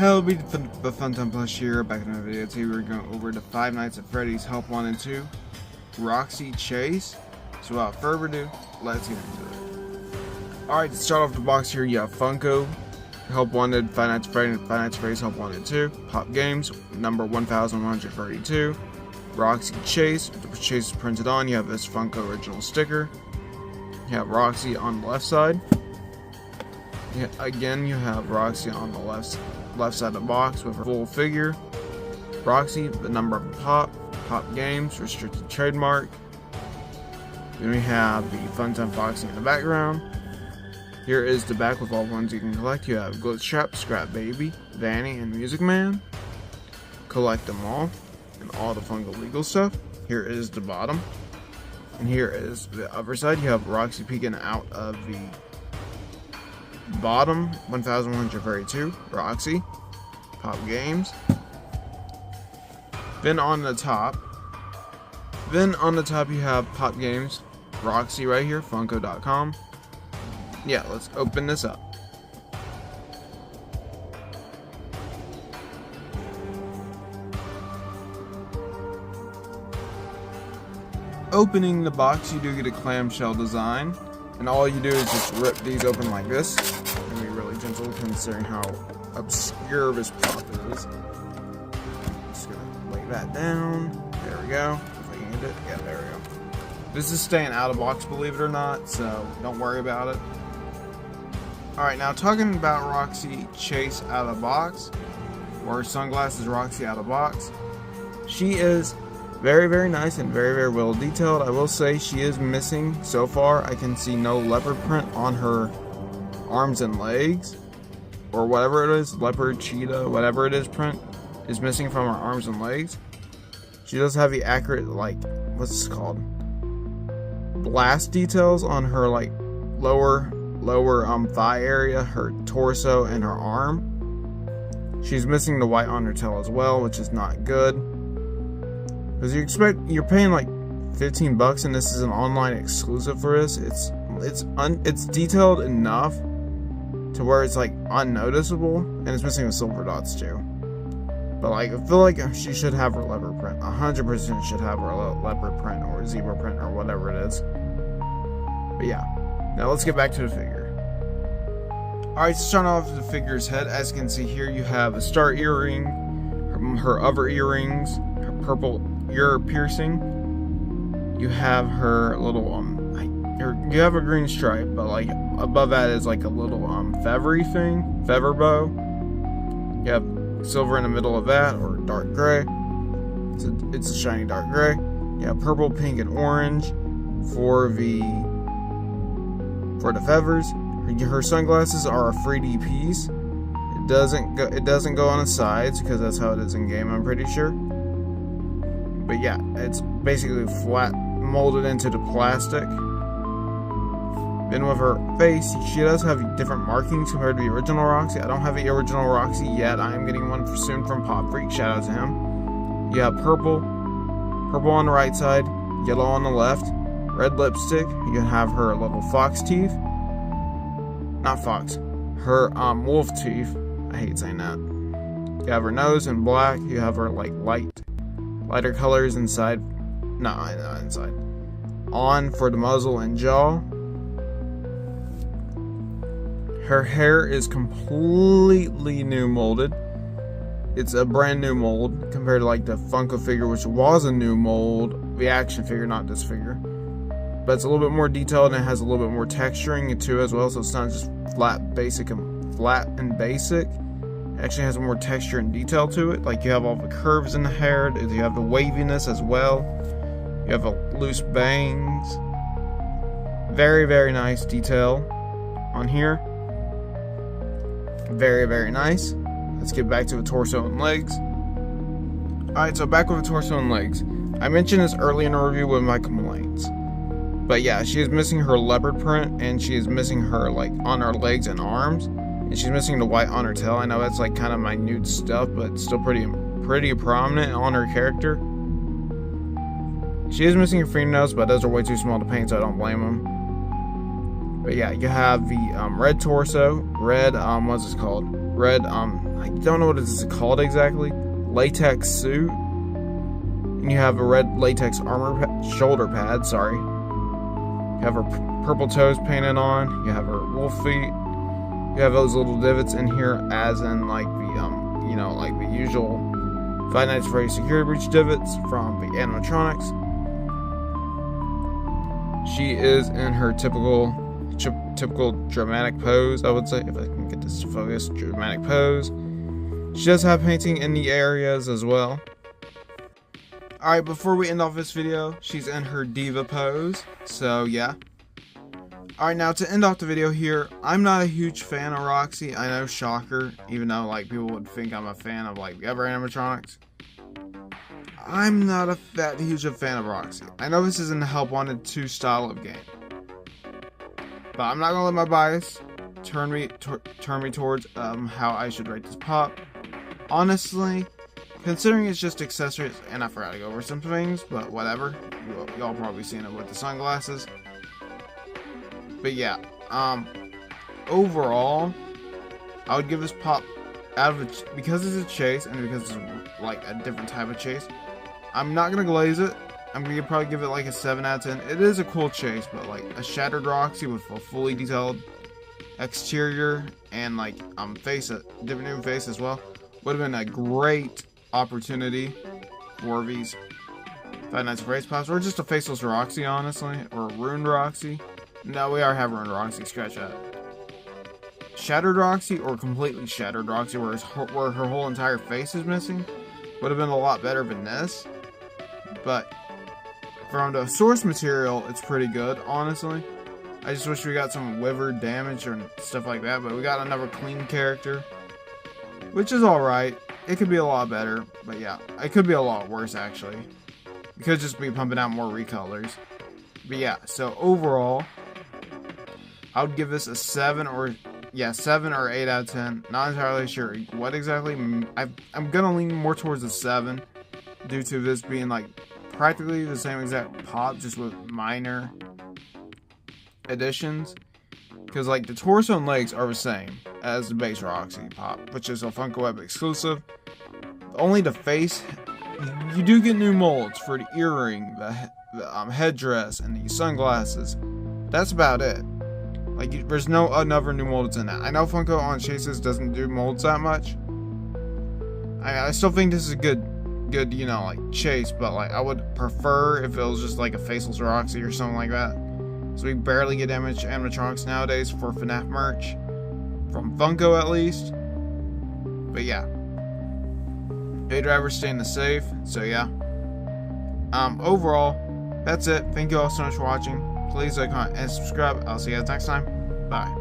Hello, be the Fun Time Plus here. Back in another video. Today we're going over to Five Nights at Freddy's Help 1 and 2, Roxy Chase. So without further ado, let's get into it. Alright, to start off the box here, you have Funko, Help Wanted, Five Nights at Freddy's Help 1 and 2, Pop Games, number 1132, Roxy Chase. The Chase is printed on. You have this Funko original sticker. You have Roxy on the left side. Yeah, again, you have Roxy on the left side of the box with her full figure. Roxy, the number of Pop Games, restricted trademark. Then we have the Fun Time Foxy in the background. Here is the back with all ones you can collect. You have Glitch Trap, Scrap Baby, Vanny, and Music Man. Collect them all, and all the Funko legal stuff. Here is the bottom. And here is the other side. You have Roxy peeking out of the bottom, 1132, Roxy, Pop Games. Then on the top you have Pop Games, Roxy right here, Funko.com. Yeah, let's open this up. Opening the box, you do get a clamshell design. And all you do is just rip these open like this. And be really gentle considering how obscure this pop is. Just gonna lay that down. There we go. If I can get it. Yeah, there we go. This is staying out of box, believe it or not, so don't worry about it. Alright, now talking about Roxy Chase out of box, or Sunglasses Roxy out of box. She is very, very nice and very, very well detailed. I will say she is missing, so far, I can see no leopard print on her arms and legs. Or whatever it is, leopard, cheetah, whatever it is print is missing from her arms and legs. She does have the accurate, like, what's this called? Blast details on her, like, lower thigh area, her torso, and her arm. She's missing the white on her tail as well, which is not good. Because you're paying like $15 and this is an online exclusive for this. It's detailed enough to where it's like unnoticeable, and it's missing the silver dots too. But like, I feel like she should have her leopard print. 100% should have her leopard print or zebra print or whatever it is. But yeah, now let's get back to the figure. Alright, so starting off with the figure's head, as you can see here, you have a star earring, her other earrings, her purple ear piercing. You have her little you have a green stripe, but like above that is like a little feather bow. You have silver in the middle of that, or dark gray. It's a shiny dark gray. You have purple, pink, and orange for the feathers. Her sunglasses are a 3D piece. It doesn't go on the sides because that's how it is in game, I'm pretty sure. But yeah, it's basically flat molded into the plastic. Then with her face, she does have different markings compared to the original Roxy. I don't have the original Roxy yet. I am getting one soon from Pop Freak. Shout out to him. You have purple on the right side, yellow on the left, red lipstick. You can have her little fox teeth. Not fox. Her wolf teeth. I hate saying that. You have her nose in black. You have her like lighter colors inside. Not inside. On for the muzzle and jaw. Her hair is completely new molded. It's a brand new mold compared to like the Funko figure, which was a new mold. The action figure, not this figure. But it's a little bit more detailed and it has a little bit more texturing too as well. So it's not just flat and basic. It actually has more texture and detail to it. Like you have all the curves in the hair. You have the waviness as well. You have a loose bangs. Very, very nice detail on here. Very, very nice. Let's get back to the torso and legs. Alright, so back with the torso and legs. I mentioned this early in the review with my complaints. But yeah, she is missing her leopard print, and she is missing her like on her legs and arms. And she's missing the white on her tail. I know that's like kind of minute stuff, but it's still pretty prominent on her character. She is missing her fingernails, but those are way too small to paint, so I don't blame them. But yeah, you have the red torso, red, what's this called? Red, I don't know what it's called exactly, latex suit. And you have a red latex shoulder pad, sorry. You have her purple toes painted on. You have her wolf feet. You have those little divots in here, as in like the you know, like the usual Five Nights at Freddy's security breach divots from the animatronics. She is in her typical dramatic pose, I would say, if I can get this to focus. Dramatic pose. She does have painting in the areas as well. Alright, before we end off this video, she's in her diva pose, so yeah. Alright, now to end off the video here, I'm not a huge fan of Roxy. I know, shocker, even though like people would think I'm a fan of like the other animatronics. I'm not that huge a fan of Roxy. I know this isn't the Help Wanted 2 style of game, but I'm not gonna let my bias turn me towards how I should rate this pop. Honestly, considering it's just accessories, and I forgot to go over some things, but whatever. Y'all probably seen it with the sunglasses. But yeah, overall, I would give this pop because it's a chase and because it's like a different type of chase. I'm not gonna glaze it. I'm gonna probably give it like a 7 out of 10. It is a cool chase, but like a shattered Roxy with a fully detailed exterior and like different new face as well would have been a great opportunity for these Five Nights at Freddy's pops, or just a faceless Roxy, honestly, or a ruined Roxy. No, we already have ruined Roxy. Scratch that. Shattered Roxy or completely shattered Roxy, where her whole entire face is missing, would have been a lot better than this. But from the source material, it's pretty good, honestly. I just wish we got some liver damage or stuff like that, but we got another clean character, which is alright. It could be a lot better, but yeah, it could be a lot worse, actually. It could just be pumping out more recolors. But yeah, so overall, I would give this a 7 or 8 out of 10. Not entirely sure what exactly. I'm gonna lean more towards a 7 due to this being like practically the same exact pop, just with minor additions. Because like the torso and legs are the same as the base Roxy pop, which is a Funko Web exclusive. Only the face, you do get new molds for the earring, the headdress, and the sunglasses. That's about it. Like, there's no other new molds in that. I know Funko on chases doesn't do molds that much. I still think this is a good, you know, like, chase, but, like, I would prefer if it was just, like, a faceless Roxy or something like that. So we barely get damaged animatronics nowadays for Fnaf merch. From Funko, at least. But, yeah. Day driver staying the safe, so, yeah. Overall, that's it. Thank you all so much for watching. Please like, comment, and subscribe. I'll see you guys next time. Bye.